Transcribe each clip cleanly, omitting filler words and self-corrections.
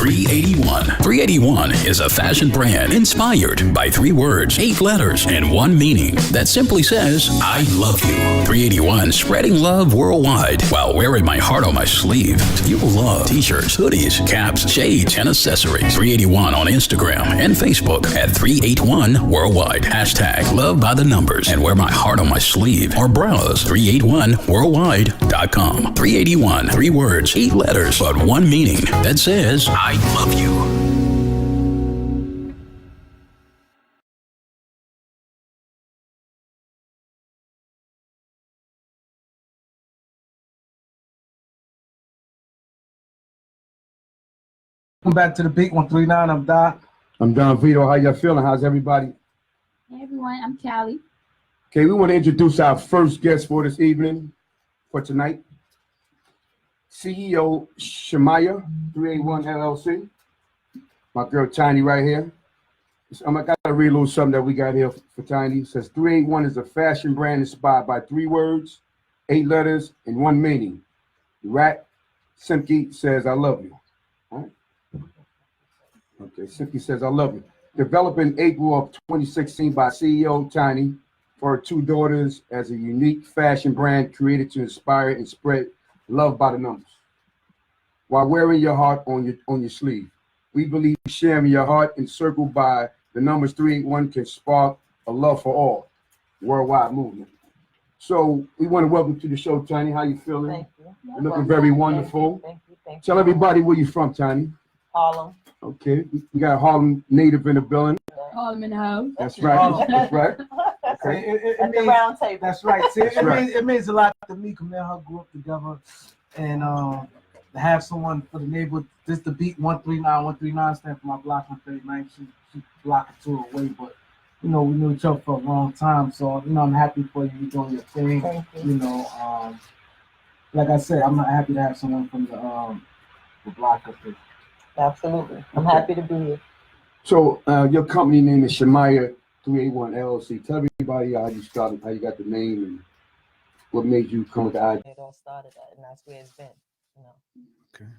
381. 381 is a fashion brand inspired by 3 words, 8 letters, and 1 meaning that simply says, I love you. 381, spreading love worldwide while wearing my heart on my sleeve. You will love t-shirts, hoodies, caps, shades, and accessories. 381 on Instagram and Facebook at 381 Worldwide. Hashtag love by the numbers and wear my heart on my sleeve. Or browse 381worldwide.com. 381, 3 words, 8 letters, but 1 meaning that says, I love you. Welcome back to the Beat 139. I'm Don. I'm Don Vito. How y'all feeling? How's everybody? Hey everyone, I'm Callie. Okay, we want to introduce our first guest for this evening, for tonight. CEO Shemaya, 381 LLC. My girl Tiny right here. I got to read a little something that we got here for Tiny. It says 381 is a fashion brand inspired by 3 words, 8 letters, and 1 meaning. Rat Simke says, I love you. All right. Okay, Simke says, I love you. Developed in April of 2016 by CEO Tiny for her 2 daughters as a unique fashion brand created to inspire and spread love by the numbers. While wearing your heart on your sleeve. We believe sharing your heart encircled by the numbers 381 can spark a love for all worldwide movement. So we want to welcome to the show, Tiny. How you feeling? Thank you. You're looking very wonderful. Thank you. Tell everybody where you're from, Tiny. Harlem. Okay, we got a Harlem native in the building. Harlem in the house. That's right. That's right. Okay. It At the means, round table. that's right. See, That's right. it means a lot to me. Come down, her grew up together, and to have someone for the neighborhood. This the Beat 139. 139 stand for my block 139. She block or 2 away, but we knew each other for a long time. So I'm happy for you. You're doing your thing. Thank you. Like I said, I'm not happy to have someone from the block up there. Absolutely. I'm happy to be here. So your company name is Shemaya 381 LLC. Tell everybody how you started, how you got the name, and what made you come with the idea. It all started at, and that's where it's been. Okay.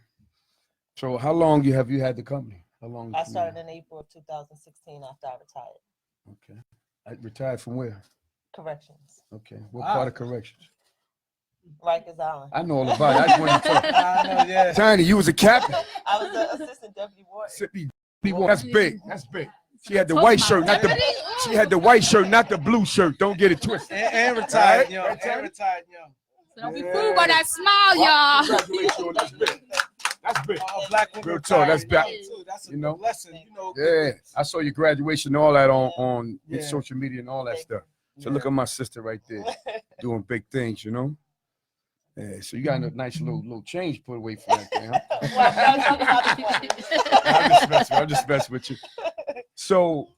So how long have you had the company? How long? I started in April of 2016 after I retired. Okay. I retired from where? Corrections. Okay. What part of corrections? Rikers Island. I know all about it. I just want to talk. I know, yeah. Tiny, you was a captain. I was the assistant deputy warden. That's big. That's big. She had the white shirt, not the. She had the white shirt, not the blue shirt. Don't get it twisted. And retired, Right? young. And retired, young. So don't be fooled by that smile, y'all. Congratulations. That's big. That's big. Black women Real talk, that's retired, big. too. That's a You know? blessing. Yeah, I saw your graduation and all that on Yeah. social media and all that stuff. So Yeah. look at my sister right there doing big things, you know. Yeah, so you got a nice little change put away from that thing, huh? I'm just messing with you. So,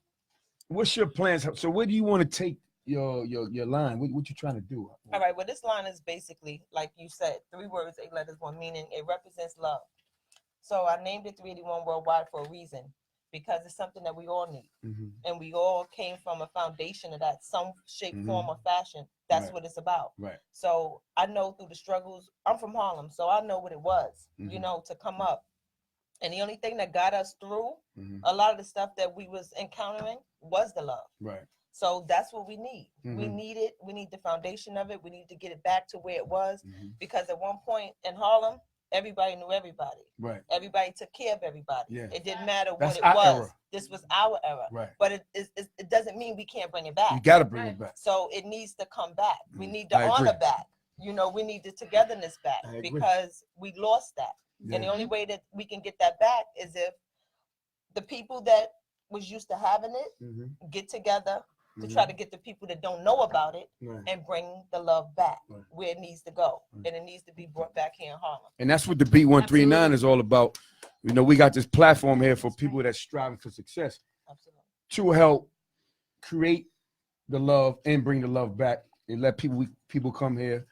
what's your plans? So, where do you want to take your line? What you trying to do? All right. Well, this line is basically, like you said, 3 words, 8 letters, 1 meaning. It represents love. So I named it 381 Worldwide for a reason, because it's something that we all need. Mm-hmm. And we all came from a foundation of that, some shape, Mhm. form, or fashion. That's Right. what it's about. Right. So I know through the struggles, I'm from Harlem, so I know what it was, Mhm. to come up. And the only thing that got us through Mhm. a lot of the stuff that we was encountering was the love. Right. So that's what we need. We Mhm. need it. We need the foundation of it. We need to get it back to where it was, Mhm. because at one point in Harlem, everybody knew everybody. Right. Everybody took care of everybody. Yeah. It didn't matter That's what it our was. era. This was our era. Right. But it doesn't mean we can't bring it back. You got to bring it back. So it needs to come back. We need the I agree. honor back. We need the togetherness back, I agree. because we lost that. Yeah. And the only way that we can get that back is if the people that was used to having it Mhm. get together to Mhm. try to get the people that don't know about it Right. and bring the love back Right. where it needs to go. Right. And it needs to be brought back here in Harlem. And that's what the Beat 139 is all about. We got this platform here for people that's striving for success Absolutely. to help create the love and bring the love back, and let people come here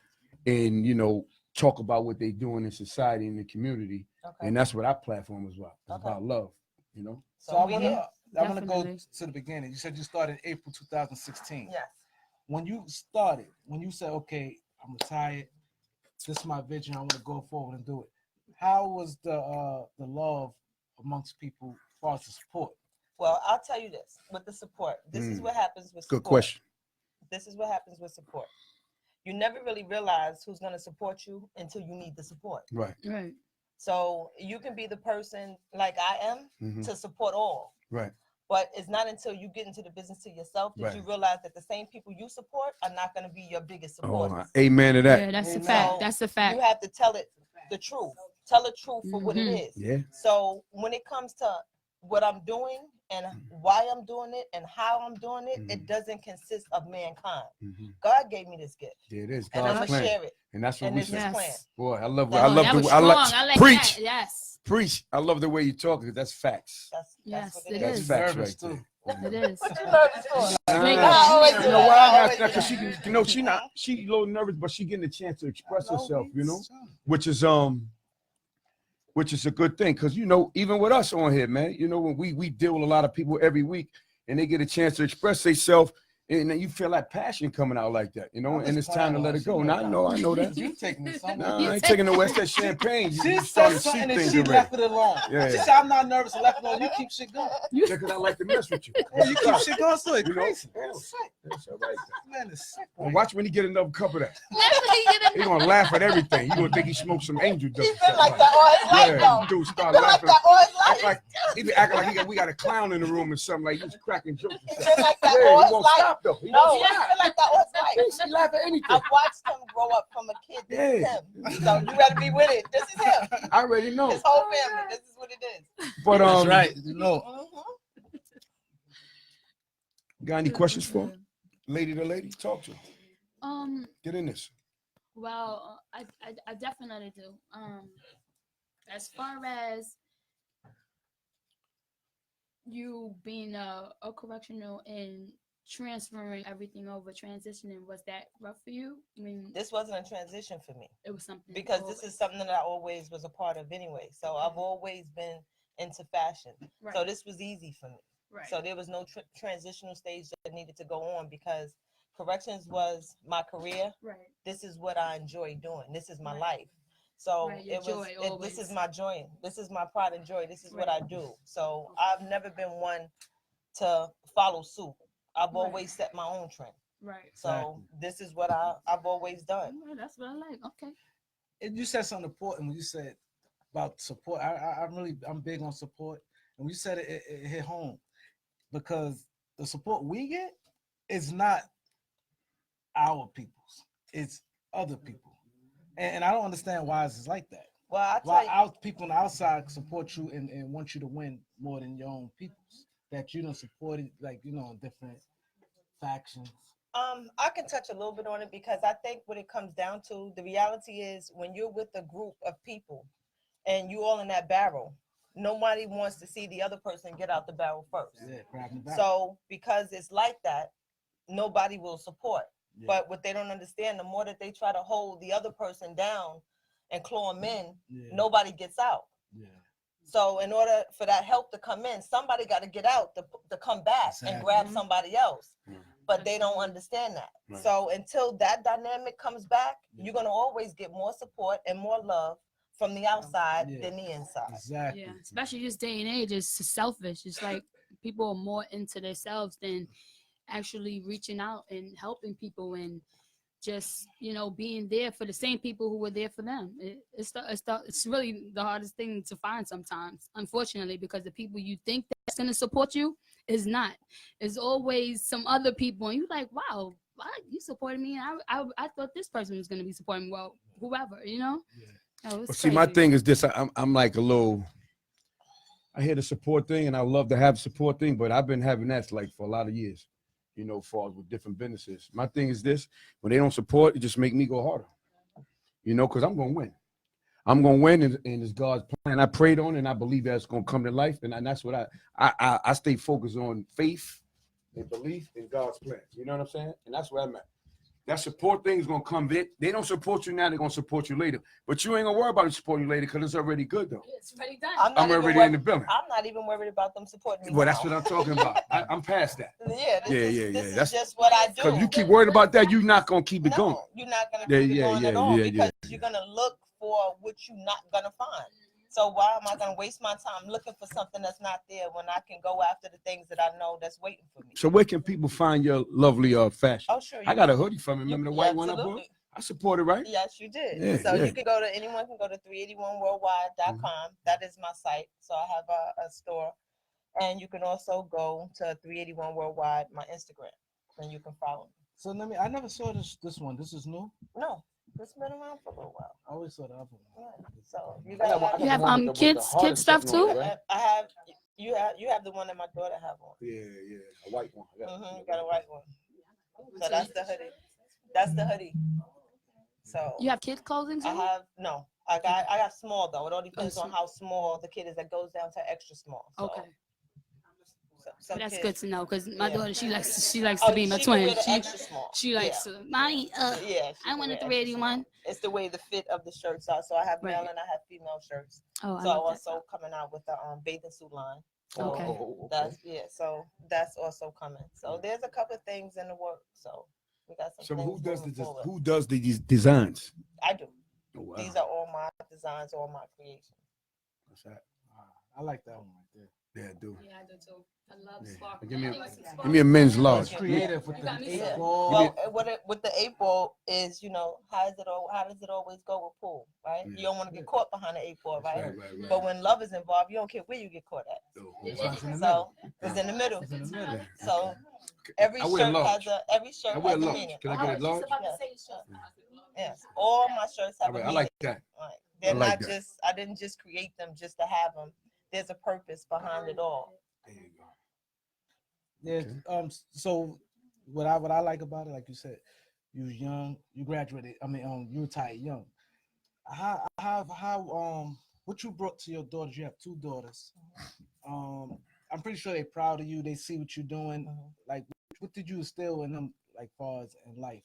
and talk about what they're doing in society and the community. Okay. And that's what our platform is about. It's Okay. about love. So I we want here. to go Definitely. to the beginning. You said you started April 2016. Yes. When you said, okay, I'm retired, this is my vision, I want to go forward and do it. How was the love amongst people as far as the support? Well, I'll tell you this with the support. This is what happens with support. Good question. This is what happens with support. You never really realize who's going to support you until you need the support. Right. Right. So you can be the person like I am to support all. Right. But it's not until you get into the business to yourself that you realize that the same people you support are not going to be your biggest supporters. Amen to that. Yeah, that's a fact. So That's a fact. you have to tell it the truth. Tell the truth for what it is. Yeah. So when it comes to what I'm doing and why I'm doing it and how I'm doing it, it doesn't consist of mankind. God gave me this gift. Yeah, it is. And I'm God's gonna plan. share it. And that's what And we it's his say. plan. Boy, I love That I love that the was I strong. like I like preach. that. Yes. Preach. I love the way you talk because that's facts. That's Yes, what it That's is. facts Nervous right too. there. It is. What you nervous for? Make I always do You know that. why I I always asked that? do Because she, that. you know, she a little nervous, but she getting a chance to express herself. You know, which is a good thing. Because you know, even with us on here, man, you know, when we deal with a lot of people every week, and they get a chance to express themselves, and then you feel that passion coming out like that, you know, and it's time to let it go. And I know that. You take me somewhere. No, I ain't taking no West that champagne. She You said starting to see something and things she already. left it alone. Yeah. She said, I'm not nervous. I left it alone. You keep shit going. Yeah, because I like to mess with you. Yeah, you keep shit going. So it's You know? crazy. Yeah. It's sick. That's all right. Man, it's sick. Well, watch when he get another cup of that. Definitely He gonna laugh at everything. He gonna think he smoked some angel dust. He's been like that all his life, Yeah, though. dude start Been like laughing. that all his Act life. like he be acting like we got a clown in the room or something, like he's cracking jokes. Or He's something. been like that Yeah, all he his won't life. stop though. He No, won't he's stop. been like that all his life. He laugh at anything. I watched him grow up from a kid. This is him. So you better be with it. This is him. I already know. His whole family. This is what it is. But That's right. You know. Got any questions for him? Lady to lady, talk to him. Get in this. Well, I definitely do. As far as you being a correctional and transferring everything over, transitioning, was that rough for you? I mean, This wasn't a transition for me it was something because this is something that I always was a part of anyway. So I've always been into fashion. right. So this was easy for me. right. So there was no transitional stage that needed to go on because corrections was my career. right. This is what I enjoy doing. This is my Right. life. So Right, your it was. joy This is always. my joy. This is my pride and joy. This is what I Right. do. So I've never been one to follow suit. I've Right. always set my own trend. Right. So this is what I've always done. Well, that's what I like. Okay. And you said something important when you said about support. I'm big on support. And when you said it hit home because the support we get is not our people's, it's other people. And I don't understand why it's like that. Well, I Why tell you, our people on the outside support you and want you to win more than your own people's that you don't support it, like, you know, in different factions. I can touch a little bit on it because I think what it comes down to, the reality is when you're with a group of people and you all in that barrel, nobody wants to see the other person get out the barrel first. Yeah, grabbing back. So because it's like that, nobody will support. Yeah. But what they don't understand, the more that they try to hold the other person down and claw them in, Yeah. nobody gets out. Yeah. So in order for that help to come in, somebody got to get out to come back and Exactly. grab somebody else. Mhm. But they don't understand that. Right. So until that dynamic comes back, Yeah. you're going to always get more support and more love from the outside Yeah. than the inside. Exactly. Yeah. Especially this day and age, it's selfish. It's like people are more into themselves than actually reaching out and helping people and just, you know, being there for the same people who were there for them. It's really the hardest thing to find sometimes, unfortunately, because the people you think that's going to support you is not. It's always some other people, and you're like, wow, why you supported me? And I thought this person was going to be supporting me. Well, whoever, you know. Yeah. Oh, it's But see, my crazy. thing is this: I'm like a little. I hear the support thing, and I love to have support thing, but I've been having that like for a lot of years, you know, far as with different businesses. My thing is this: when they don't support, it just make me go harder, you know, because I'm gonna win. I'm gonna win, and it's God's plan. I prayed on it, and I believe that's gonna come to life, and that's what I stay focused on: faith and belief in God's plan. You know what I'm saying? And that's where I'm at. That support thing is gonna come. They don't support you now; they're gonna support you later. But you ain't gonna worry about it supporting you later because it's already good though. It's already done. I'm I'm not even already worried- in the building. I'm not even worried about them supporting me. Well, that's now. what I'm talking about. I'm past that. Yeah, this is That's just what I do. because you keep worried about that, you're not gonna keep it going. No, you're not gonna Yeah, keep it yeah, going yeah, at all yeah, because yeah. you're gonna look for what you're not gonna find. So why am I gonna waste my time looking for something that's not there when I can go after the things that I know that's waiting for me? So where can people find your lovely fashion? Oh, sure. I got a hoodie from it. Remember the You- white yeah, one I bought? absolutely. I support it, right? Yes, you did. Yeah, So yeah. you can go to, anyone can go to 381worldwide.com. That is my site. So I have a store. And you can also go to 381 Worldwide, my Instagram, and you can follow me. So I never saw this one. This is new. No, it's been around for a little while. I always saw the other one. Yeah. So you I got got You have one with the kids hardest stuff button on too? it, right? I have you have the one that my daughter have on. Yeah, a white one. You got a white one. So that's the hoodie. That's the hoodie. So You have kid clothing too? I got small though. It all depends on how small the kid is. That goes down to extra small. So, Okay. some That's kids, good to know because my Yeah. daughter she likes Oh, to be my she can wear twin. the extra small. She likes to, mommy. Yeah, she I can want a wear extra 381. small. It's the way the fit of the shirts are. So I have male Right. and I have female shirts. Oh, I So love that. also coming out with the bathing suit line. So Okay. that's So that's also coming. So there's a couple of things in the work. So we got some. So things who does these designs? I do. Oh, wow. These are all my designs, all my creations. What's that? I like that one right there. Yeah, I do. Yeah, I do too. I love Yeah. sparkle. Give me a men's large. It's creative with You the got me 8 set. ball. Well, with the 8 ball is, how does it always go with pool, right? Yeah. You don't want to get caught behind the 8 ball, right? Right. But when love is involved, you don't care where you get caught at. Oh, It's in the middle. So it's in the middle. It's in the middle. So every I wear shirt large. has I wear a large. meaning. Can I get it large? Yes. All my shirts have All a right, I meaning. like that. Right. They're I like not that. I didn't just create them just to have them. There's a purpose behind it all. There you go. Yeah. Okay. So what I like about it, like you said, you was young, you graduated. You retired young. What you brought to your daughters? You have 2 daughters. I'm pretty sure they're proud of you. They see what you're doing. Mhm. Like, what did you instill in them? Like, far as in life,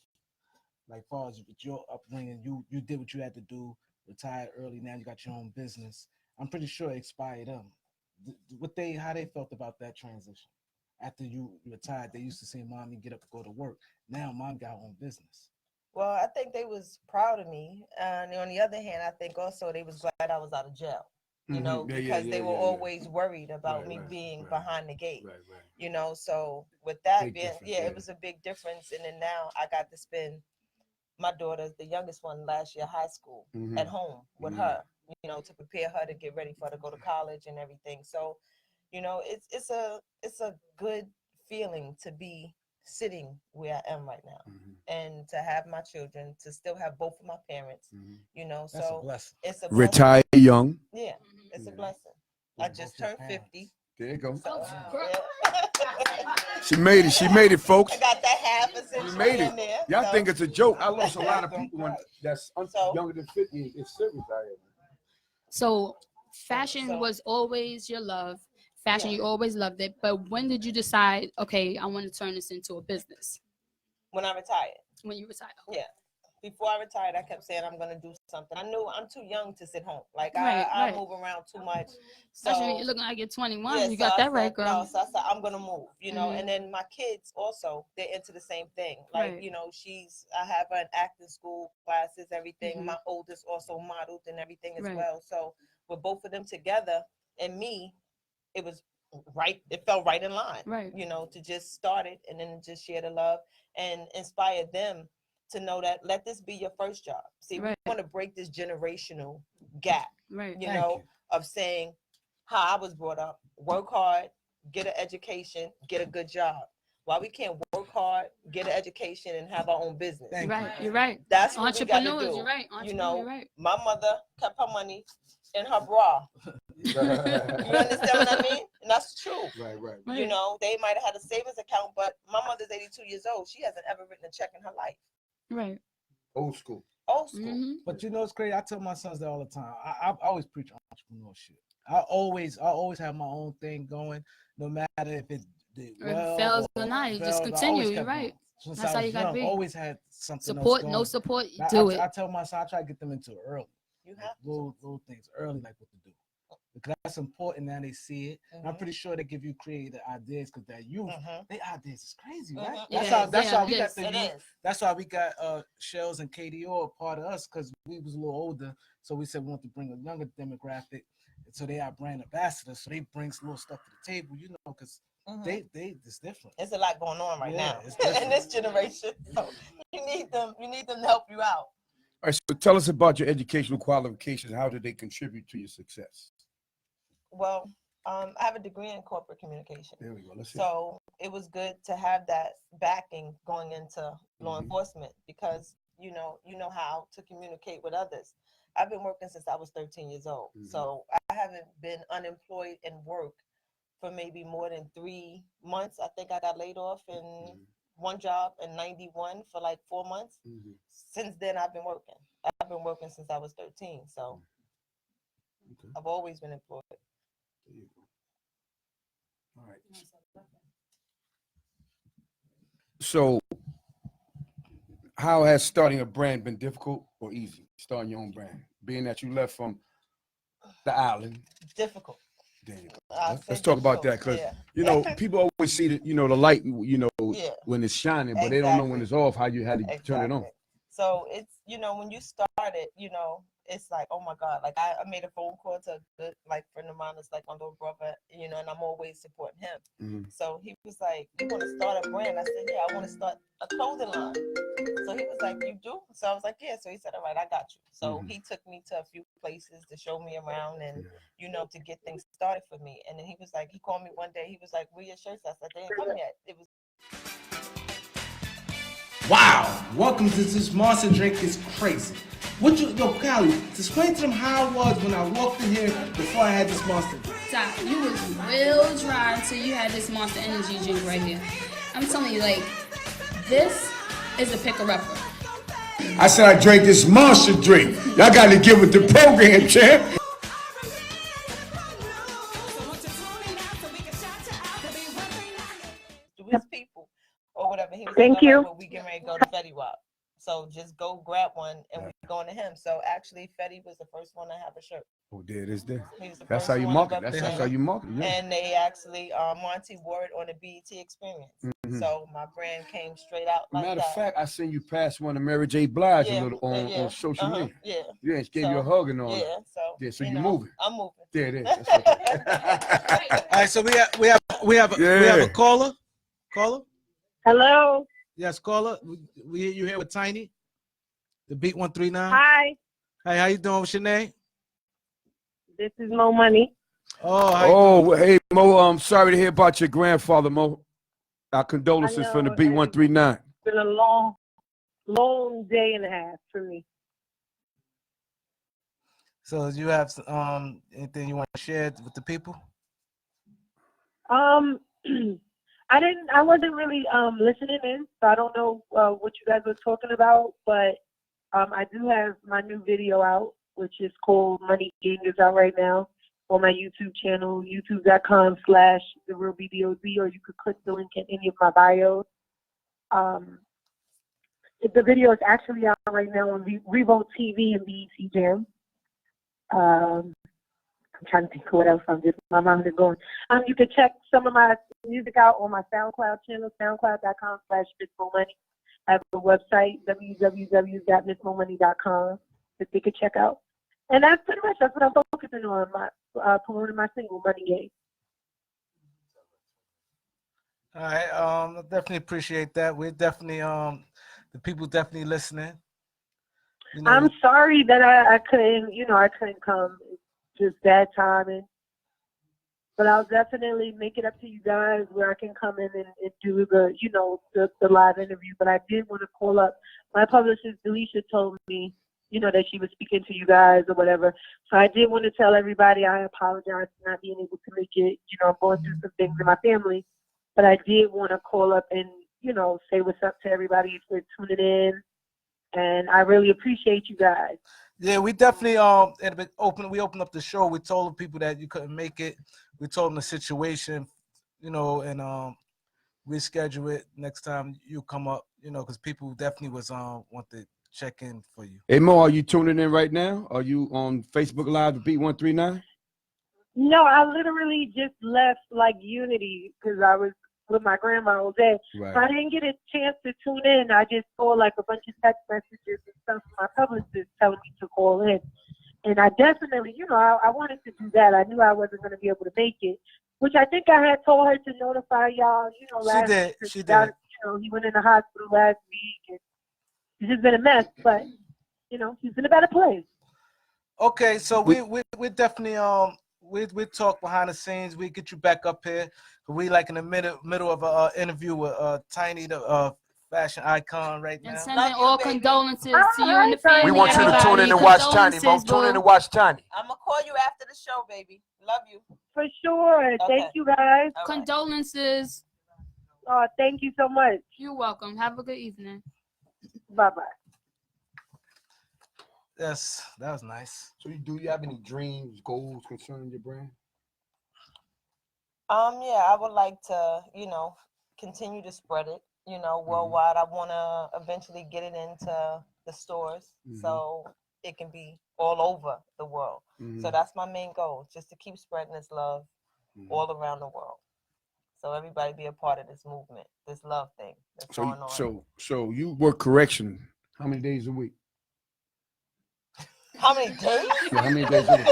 like far as with your upbringing, you did what you had to do. Retired early. Now you got your own business. I'm pretty sure it inspired them. How they felt about that transition after you retired. They used to see mommy get up and go to work. Now mom got her own business. Well, I think they was proud of me. And on the other hand, I think also they was glad I was out of jail. Because they were always worried about me being behind the gate. Right. So with that Big being, difference, it was a big difference. And then now I got to spend my daughter, the youngest one, last year high school Mhm. at home with her, to prepare her to get ready for her to go to college and everything. So, it's a good feeling to be sitting where I am right now, Mhm. and to have my children, to still have both of my parents, Mhm. so That's a blessing. it's a blessing. Retire young. Yeah, it's a Yeah. blessing. I With just both your turned parents. 50. There you go. So, She made it. She made it, folks. I got that half a You century made in it. there. Y'all so- think it's a joke. I lost a lot of people that's So- younger than 50. It's serious out here. So fashion So- was always your love. Fashion, Yeah. you always loved it. But when did you decide, okay, I want to turn this into a business? When I retired. When you retired? Yeah. Before I retired, I kept saying I'm gonna do something. I knew I'm too young to sit home. Like Right, I right. move around too much. So Especially when you're looking like you're 21. yeah, You so got I that right, said, girl. No, so I said I'm gonna move, Mhm. and then my kids also, they're into the same thing. Like, Right. I have her in acting school classes, everything. Mhm. My oldest also modeled and everything as Right. well. So with both of them together and me, it was right, it felt right in line. Right. To just start it and then just share the love and inspire them to know that let this be your first job. See, Right. we want to break this generational gap, Right. Thank you. of saying how I was brought up: work hard, get an education, get a good job. Why we can't work hard, get an education, and have our own business? Thank You're right. You're right. That's what we got to Entrepreneurs, do. you're right. Entrepreneur, you're right. My mother kept her money in her bra. You understand what I mean? And that's true. Right. Right. They might have had a savings account, but my mother's 82 years old. She hasn't ever written a check in her life. Right. Old school. Old school. Mhm. But it's crazy. I tell my sons that all the time. I always preach entrepreneurship. I always have my own thing going, no matter if it did well fails or or not, you fails, just I continue. always You're kept right. going. Since That's I how was you gotta young, be. always had something Support, else no going. support, I- do I it. tell my son, I try to get them into it early. You have Little things early, like what to do. Because that's important. Now they see it. And I'm pretty sure they give you creative ideas because that youth, they ideas is crazy, right? Mhm. That's It how is. that's Yeah, why we it got is. the It youth. is. That's why we got Shells and KDO a part of us, because we was a little older. So we said we want to bring a younger demographic. so they are brand ambassadors. So they bring little stuff to the table, you know, because they it's different. There's a lot going on right now It's in this generation. So you need them to help you out. All right, so tell us about your educational qualifications. How did they contribute to your success? Well, I have a degree in corporate communication. There we go. Let's see. So it was good to have that backing going into law enforcement because you know how to communicate with others. I've been working since I was 13 years old. So I haven't been unemployed in work for maybe more than 3 months. I think I got laid off in one job in 91 for like 4 months. Since then, I've been working. I've been working since I was 13. So I've always been employed. There you go. All right. So how has starting a brand been difficult or easy? Starting your own brand, being that you left from the island. Difficult. There you go. Let's talk about that because yeah. People always see the the light when it's shining, but they don't know when it's off. How you had to turn it on. So it's when you started, it's like, oh my God, like I made a phone call to a good friend of mine that's like my little brother, and I'm always supporting him. So he was like, "You want to start a brand?" I said, "Yeah, I want to start a clothing line." So he was like, "You do?" So I was like, "Yeah." So he said, "All right, I got you." So he took me to a few places to show me around and to get things started for me. And then he was like, he called me one day. He was like, "Where your shirts?" I said, "They ain't come yet." It was. Wow, welcome to this monster drink is crazy. Callie, explain to them how it was when I walked in here before I had this monster drink. Doc, you was real dry until you had this Monster Energy drink right here. I'm telling you, this is a picker-upper. I said I drank this monster drink. Y'all got to get with the program, champ. To his people or whatever. He was Thank like, you. "Well, we getting ready to go to Fetty Wap. So just go grab one and we're going to him." So actually Fetty was the first one to have a shirt. Oh, there it is there. That's how you market. That's how you market. Yeah. And they actually Monty wore it on the BET Experience. So my brand came straight out like Matter that. of fact, I seen you pass one of Mary J. Blige a little on social media. Yeah, she gave you a hug and all. Yeah, so you moving. I'm moving. There it is. All right, so we have a caller. Caller? Hello. Yes, caller. You here with Tiny? The Beat 139. Hi. Hey, how you doing? What's your name? This is Mo Money. Oh, hey Mo. I'm sorry to hear about your grandfather, Mo. Our condolences from the Beat 139. It's been a long day and a half for me. So do you have anything you want to share with the people? I wasn't really listening in, so I don't know what you guys were talking about, but I do have my new video out, which is called Money Gang. Is out right now on my YouTube channel, youtube.com/TheRealBDOZ, or you could click the link in any of my bios. The video is actually out right now on Revolt TV and BET Jam. I'm trying to think of what else my mind is going. You can check some of my music out on my SoundCloud channel, soundcloud.com/MissMoMoney. I have a website, www.missmomoney.com, that they can check out. And that's pretty much what I'm focusing on, promoting my single, Money Gang. All right, I definitely appreciate that. We're definitely the people definitely listening. I'm sorry that I couldn't come. It's just bad timing. But I'll definitely make it up to you guys where I can come in and do the live interview. But I did want to call up. My publicist, Delisha, told me, that she was speaking to you guys or whatever. So I did want to tell everybody I apologize for not being able to make it. I'm going through some things in my family. But I did want to call up and, say what's up to everybody for tuning in. And I really appreciate you guys. Yeah, we definitely we opened up the show. We told people that you couldn't make it. We told them the situation, and reschedule it next time you come up, because people definitely was want to check in for you. Hey Mo, are you tuning in right now? Are you on Facebook Live at Beat 139? No, I literally just left Unity because I was with my grandma all day. Right. So I didn't get a chance to tune in. I just saw a bunch of text messages and stuff from my publicist telling me to call in. And I definitely, I wanted to do that. I knew I wasn't going to be able to make it, which I think I had told her to notify y'all, last week. She did. He went in the hospital last week, and it's just been a mess, but, he's in a better place. Okay, so we definitely we talk behind the scenes. We get you back up here. We like in the middle of a interview with Tiny, the fashion icon right now. And sending all condolences to you and the family. We want you to tune in and watch Tiny, bro. Tune in and watch Tiny. I'm gonna call you after the show, baby. Love you. For sure. Okay. Thank you, guys. All right. Condolences. Oh, thank you so much. You're welcome. Have a good evening. Bye-bye. Yes, that was nice. So do you have any dreams, goals concerning your brand? Yeah, I would like to, continue to spread it, worldwide. I want to eventually get it into the stores so it can be all over the world. So that's my main goal, just to keep spreading this love all around the world. So everybody be a part of this movement, this love thing that's going on. So you work correction how many days a week? How many days? Yeah, how many days a week?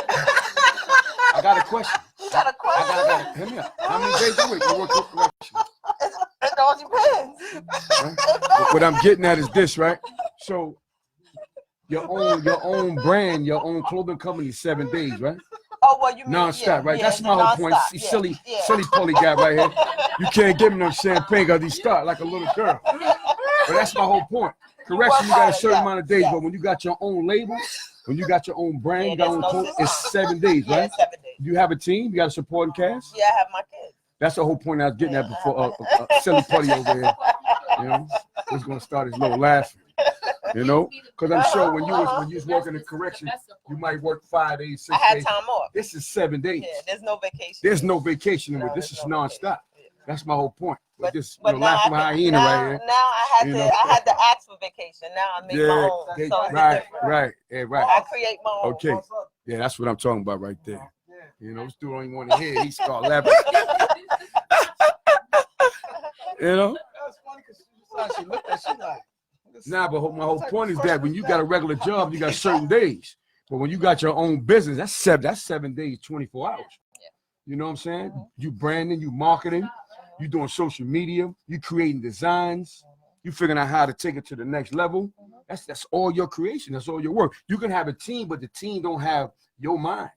I got a question. You got a question? Hear me out. How many days a week you work correction? It all depends. Right? What I'm getting at is this, right? So your own brand, your own clothing company, 7 days, right? Oh, well, you mean non-stop, right? That's my whole point. Silly poly guy right here. You can't give him no champagne because he start like a little girl. But that's my whole point. Correction, you got a certain amount of days, but when you got your own label, when you got your own brand, you got your own clothes, it's 7 days, right? 7 days. You have a team, you got a supporting cast. Yeah, I have my kids. That's the whole point I was getting at before. Silly putty over here, was gonna start his little laughing, because I'm sure when you was working in correction, you might work 5 days, 6 days. I had time off. This is 7 days. Yeah, there's no vacation. There's no vacation in it. This is nonstop. That's my whole point. But laughing hyena right here. Now I had to ask for vacation. Now I make my own. So right. I create my own. Okay. Yeah, that's what I'm talking about right there. This dude don't even want to hear. He start laughing. That's funny because she looked at you like. Nah, but my whole point is that when you got a regular job, you got certain days. But when you got your own business, that's 7 days, 24 hours. You know what I'm saying? You branding, you marketing, you doing social media, you creating designs, you figuring out how to take it to the next level. That's all your creation. That's all your work. You can have a team, but the team don't have your mind.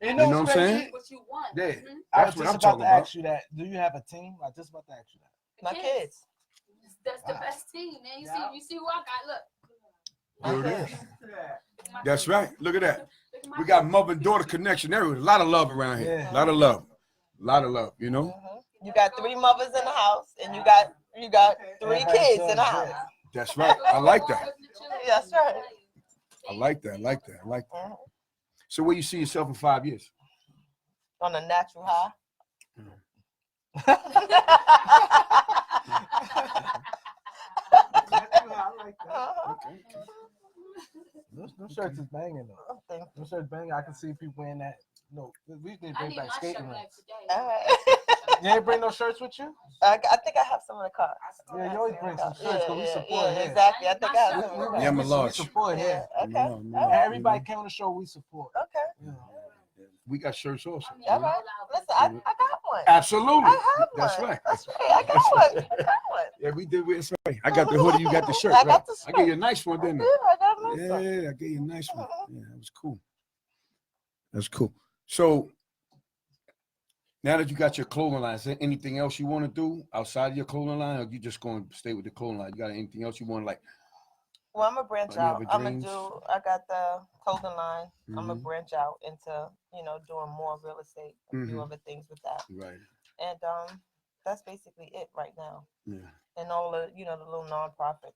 You know what I'm saying? What you want. Yeah, I that's was what I'm just about talking to about. ask you that. Do you have a team? I was just about to ask you that. My kids. That's the best team, man. You see who I got? Look. There it is. That's right. Look at that. We got mother and daughter connection. There is a lot of love around here. Yeah. A lot of love. You got 3 mothers in the house, and you got 3 kids in the house. That's right. I like that. That's right. I like that. So where you see yourself in 5 years? On a natural high. Okay. Those shirts is banging though. Those shirts banging. I can see people wearing that. No, we need to bring back skating rinks. You ain't bring no shirts with you? I think I have some in the car. Yeah, you always bring some shirts because we support here. Exactly. I think I have some in the car. Yeah, I'm a large. We support here. Okay. Everybody came on the show, we support. Okay. We got shirts also. All right. Listen, I got one. Absolutely. I have That's one. right. That's right. I got one. Yeah, we did. That's right. I got the hoodie. You got the shirt. I got Right? the shirt. I gave you a nice one, didn't I? I got a nice one. Yeah, I gave you a nice one. Yeah, that was cool. That's cool. So now that you got your clothing line, is there anything else you want to do outside of your clothing line, or you just going to stay with the clothing line? You got anything else you want to like? Well, I'm gonna branch Any out. other I'm gonna dreams? I got the clothing line. I'm gonna Mhm. branch out into, doing more real estate, and do other things with that. Right. And that's basically it right now. Yeah. And all the, the little nonprofit,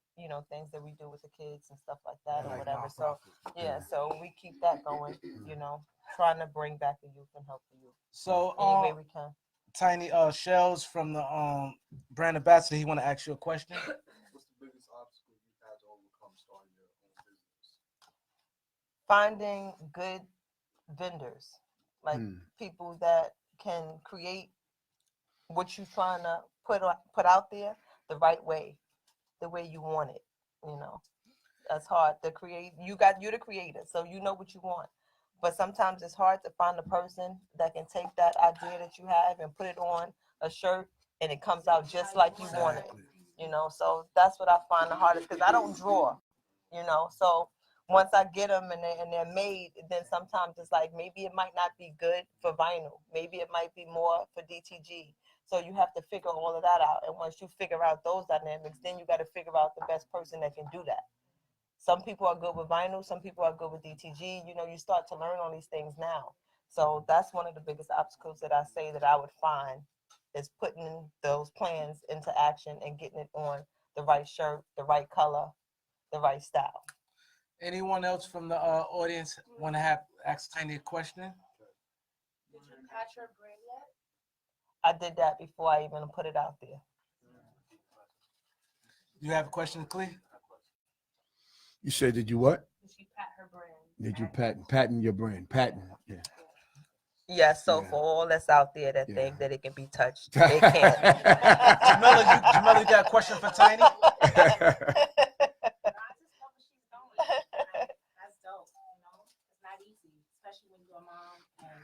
things that we do with the kids and stuff like that, or whatever. So so we keep that going. Trying to bring back the youth and help the youth So any way we can. Tiny Shells from the brand ambassador, he want to ask you a question. What's the biggest obstacle you've had to overcome starting your own business? Finding good vendors, like people that can create what you're trying to put out there the right way, the way you want it. That's hard to create. You're the creator, so you know what you want. But sometimes it's hard to find a person that can take that idea that you have and put it on a shirt and it comes out just like you want it. You know, so that's what I find the hardest, because I don't draw, you know. So once I get them and they're made, then sometimes it's like maybe it might not be good for vinyl. Maybe it might be more for DTG. So you have to figure all of that out. And once you figure out those dynamics, then you got to figure out the best person that can do that. Some people are good with vinyl. Some people are good with DTG. You know, you start to learn on these things now. So that's one of the biggest obstacles that I say that I would find, is putting those plans into action and getting it on the right shirt, the right color, the right style. Anyone else from the audience want to ask Tiny a question? Did you patch your brain yet? I did that before I even put it out there. You have a question, Clee? You said, did you what? Did she pat her brain? Did you patent your brand? Patent, yeah. Yeah, so Yeah. for all that's out there that Yeah. think that it can be touched, they can't. Jamila, you got a question for Tiny? I just love what she's doing. That's dope, you know? It's not easy, especially when you're a mom and,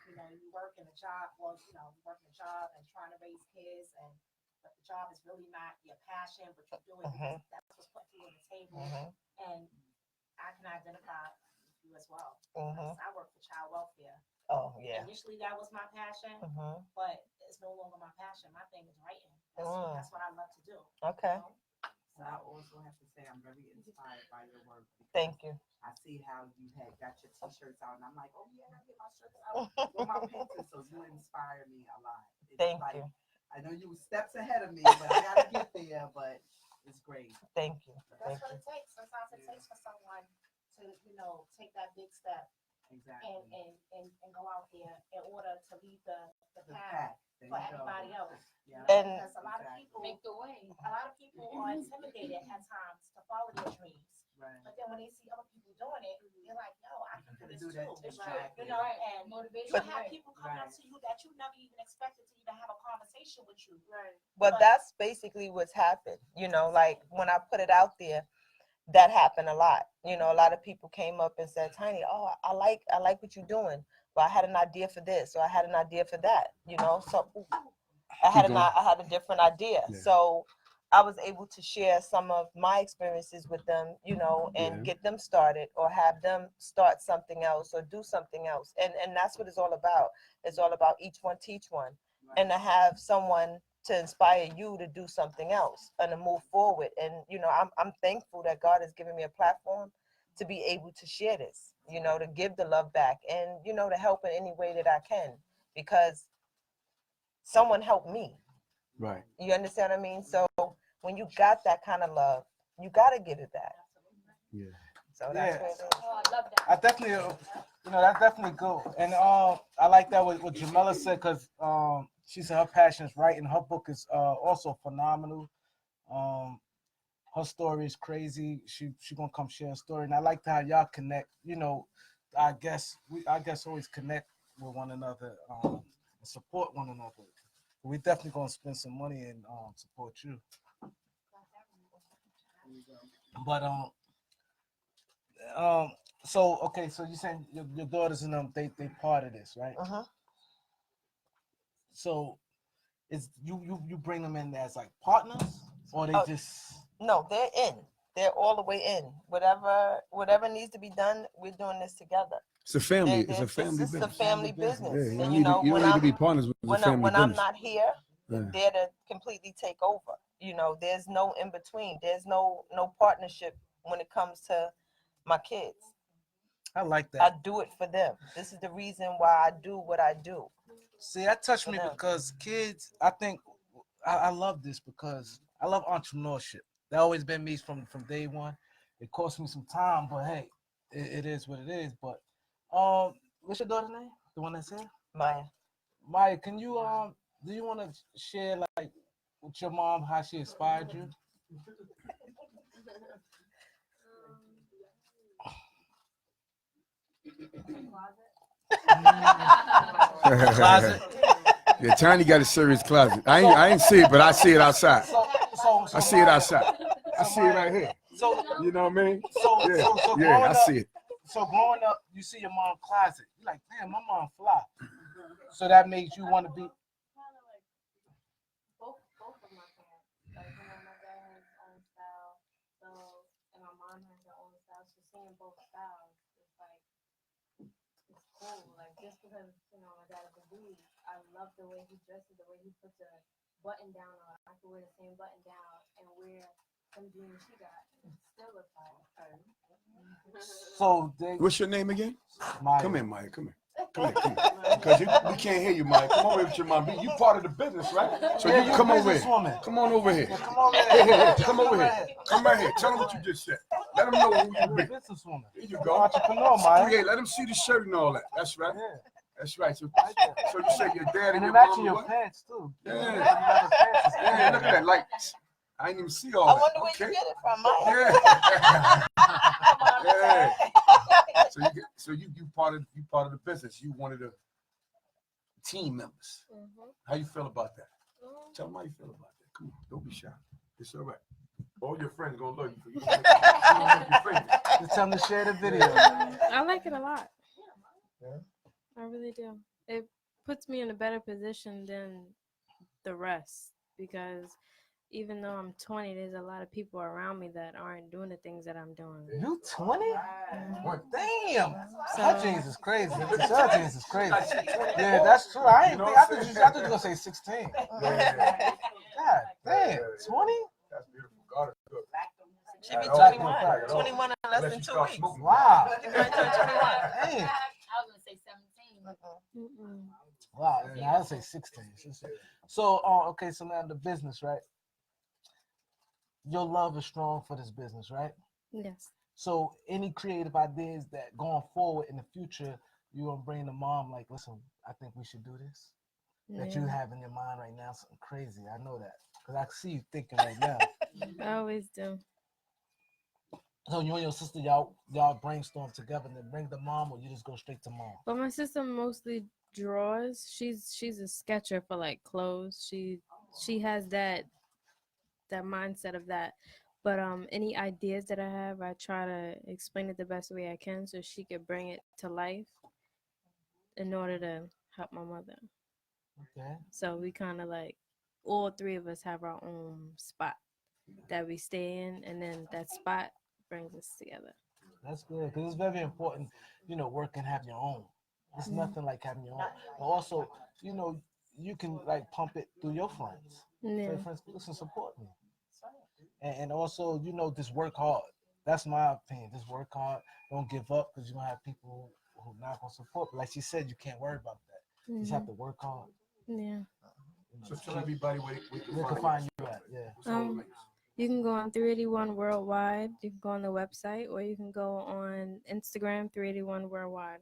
you know, you work in a job, well, you know, you work in a job and trying to raise kids, but the job is really not your passion, but you're doing it because that's what's putting you on the table. And I can identify with you as well. Because I work for child welfare. Oh, yeah. Initially, that was my passion, but it's no longer my passion. My thing is writing. That's what I love to do. Okay. You know? So I also have to say I'm very inspired by your work. Thank you. I see how you had got your t-shirts out, and I'm like, oh yeah, I get my shirts out with my pictures. So you inspire me a lot. It's Thank like, you. I know you were steps ahead of me, but I gotta get there. But it's great. Thank you. That's what it takes. Sometimes it takes for someone to, you know, take that big step Exactly. and go out there in order to lead the The path path. There for you go. everybody else. Yeah. And Because a lot of people Make the way. are intimidated at times to follow their dreams. Right. But then when they see other people doing it, they're like, yo, I can do Gotta this do that too. too. It's true. Exactly. You know, and Motivation. you have people coming up Right. to you that you never even expected to even have a conversation with you. Right. But that's basically what's happened. You know, like when I put it out there, that happened a lot. You know, a lot of people came up and said, Tiny, oh, I like what you're doing. But I had an idea for this, or I had an idea for that. You know, so I had a different idea. Yeah. So I was able to share some of my experiences with them, you know, and get them started, or have them start something else or do something else. And that's what it's all about. It's all about each one teach one, and to have someone to inspire you to do something else and to move forward. And, you know, I'm thankful that God has given me a platform to be able to share this, you know, to give the love back and, you know, to help in any way that I can, because someone helped me. Right. You understand what I mean? So when you got that kind of love, you got to give it back. Yeah. So that's Yeah. what it is. Oh, I love that. I definitely, you know, that's definitely good. And I like that what Jamila said, because she said her passion is writing. Her book is also phenomenal. Her story is crazy. She gonna come share a story, and I like how y'all connect. You know, I guess always connect with one another and support one another. We definitely gonna spend some money and support you. But so okay, so you saying your daughters and them they part of this, right? So is you bring them in as like partners, or they just No, they're in. They're all the way in. Whatever needs to be done, we're doing this together. It's a family. They're- It's a family This is a business. family business. Yeah, And, you don't need to be partners with the family when I'm business. not here, Yeah. they're to completely take over. You know, there's no in between. There's no partnership when it comes to my kids. I like I that. do it for them. This is the reason why I do what I do. See, that touched me them. because kids, I think I love this because I love entrepreneurship. That always been me from day one. It cost me some time, but hey, it is what it is. But what's your daughter's name? The one that's here? Maya. Maya, can you do you want to share like with your mom how she inspired you? Closet. Yeah, Tiny got a serious closet. I ain't see it, but I see it outside. So I see it outside. I see it right here. So You know what I mean? so Yeah, so yeah, growing I up, see it. so growing up, you see your mom closet. You're like, damn, my mom fly. So that makes you want to be. Both of my parents. Like, you know, my dad has his own style, so and my mom has her own style. So seeing both styles, it's like it's cool. Like just because you know my dad is a dude, I love the way he dresses, the way he puts a button down on. I can wear the same button down and wear some jeans she got. And still look like. So they. What's your name again? Maya. Come here, Maya. Come here. Come here, come here. Because we can't hear you, Maya. Come over here with your mom. You part of the business, right? So Yeah, you you're come a over here. businesswoman. Come on over here. Yeah, come over Here, here. here. Come over here. Come right here. Tell them what you just said. Let them know who you You're a be. businesswoman. There you go. Entrepreneur, Maya. Yeah, let them see the shirt and all that. That's right. Yeah. That's right. So you say your dad and And your it matches mom. your What? pants too. Yeah. Pants. Yeah, look at that. Like, I didn't even see all I that. wonder where Okay. you get it from, Mike. Yeah. Yeah. So you part of the business. You one of the team members. How you feel about that? Tell them how you feel about that. Come on, don't be shy. It's all right. All your friends gonna love you. Just tell them to share the video. I like it a lot. Yeah. I really do. It puts me in a better position than the rest because even though I'm 20, there's a lot of people around me that aren't doing the things that I'm doing. You 20? Damn. So- Her jeans is crazy. Her jeans is crazy. Yeah, that's true. I ain't think. I thought you were gonna say 16. God damn. 20? That's beautiful. God is good. She be 21. 21 in less than 2 weeks. Wow. She might turn 21. Damn. I was gonna say 17. Mm-mm. Wow. Yeah, I'd say 16. So, okay. So now the business, right? Your love is strong for this business, right? Yes. So, any creative ideas that going forward in the future, you gonna bring the mom like, listen, I think we should do this. That you Yeah. have in your mind right now, something crazy. I know that because I see you thinking right now. I always do. So you and your sister, y'all brainstorm together and then bring the mom, or you just go straight to mom. But my sister mostly draws. She's a sketcher for like clothes. She has that mindset of that. But any ideas that I have, I try to explain it the best way I can so she could bring it to life in order to help my mother. Okay. So we kind of like all three of us have our own spot that we stay in, and then that spot brings us together. That's good because it's very important, work and have your own. It's nothing like having your own. But also, you can like pump it through your friends. Yeah. Say, friends, listen, support me. And also, just work hard. That's my opinion. Just work hard. Don't give up because you're going to have people who are not going to support. But like she said, you can't worry about that. You just have to work hard. Yeah. So tell everybody where we can find you at. Yeah. You can go on 381 Worldwide. You can go on the website, or you can go on Instagram, 381 Worldwide,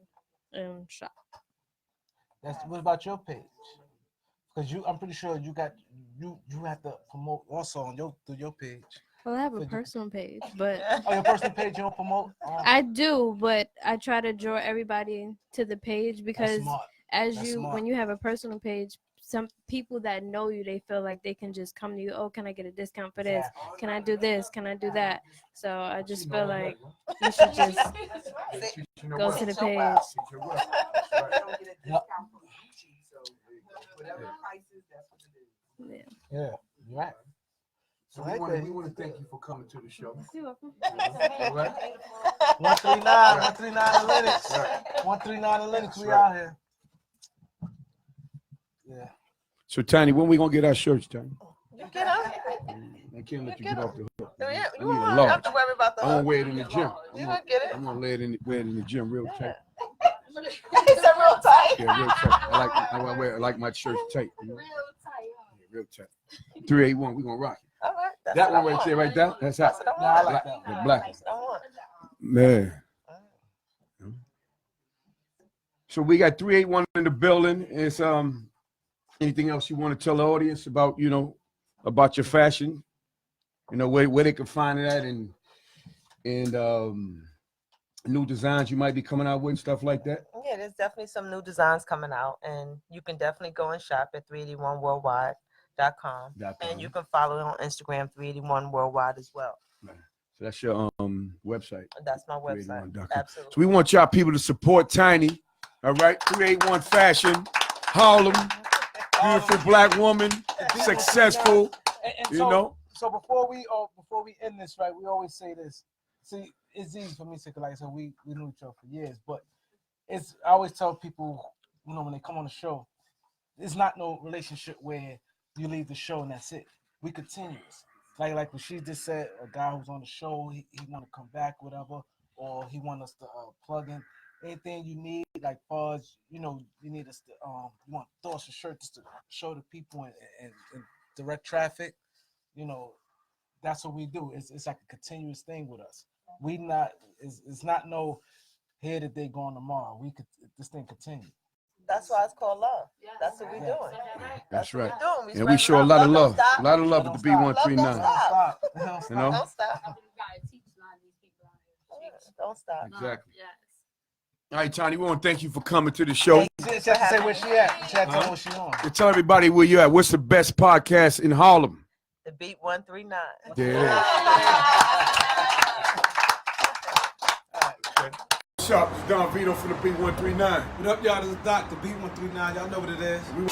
and shop. What about your page? Because I'm pretty sure you have to promote also through your page. Well, I have a personal page, but your personal page you don't promote? I do, but I try to draw everybody to the page because when you have a personal page, some people that know you, they feel like they can just come to you. Oh, can I get a discount for this? Can I do this? Can I do that? So I just feel like you should just go to the page. Yeah, you're right. So we want to thank you for coming to the show. You're welcome. All right. 139 Linux. 139 Linux. We out here. Yeah. So Tiny, when we gonna get our shirts, Tiny? You get up. I can't let you get off the hook. Yeah, I you need a won't large. have to worry about the I won't hook. wear it in the gym. You gonna get it. I'm gonna wear it in the gym real tight. He said real tight. Yeah, real tight. I like my shirts tight. Real tight. Yeah, real tight. 381, we gonna rock it. All right. That's That what one I right there, want. right there. That's hot. That's what I want. The black. That's what I want. Man. So we got 381 in the building. It's anything else you want to tell the audience about, about your fashion? Where they can find it at and new designs you might be coming out with and stuff like that? Yeah, there's definitely some new designs coming out, and you can definitely go and shop at 381worldwide.com. And you can follow it on Instagram, 381worldwide as well. So that's your website. That's my website. 381.com. Absolutely. So we want y'all people to support Tiny. All right, 381 Fashion, Harlem, beautiful black woman, successful. And you so, know. So before we end this, right, we always say this. See, it's easy for me to, like I said, we knew each other for years, but I always tell people, you know, when they come on the show, it's not no relationship where you leave the show and that's it. We continuous. Like what she just said, a guy who's on the show, he want to come back, whatever, or he want us to plug in anything you need, like far as, you know, you need us to, you want to throw us a shirt just to show the people and direct traffic, you know, that's what we do. It's like a continuous thing with us. It's not no here today, going tomorrow. This thing continue. That's why it's called love. That's what we're doing. That's right. We're doing. And we show a lot of love. A lot of love at the B139. Don't You know? Don't stop. Don't stop. Exactly. All right, Tiny, we want to thank you for coming to the show. She had to say where she at. She had to tell what she on. You tell everybody where you at. What's the best podcast in Harlem? The Beat 139. There it is. What's up? It's Don Vito from the B139. What up, y'all? This is Doc, the B139. Y'all know what it is. We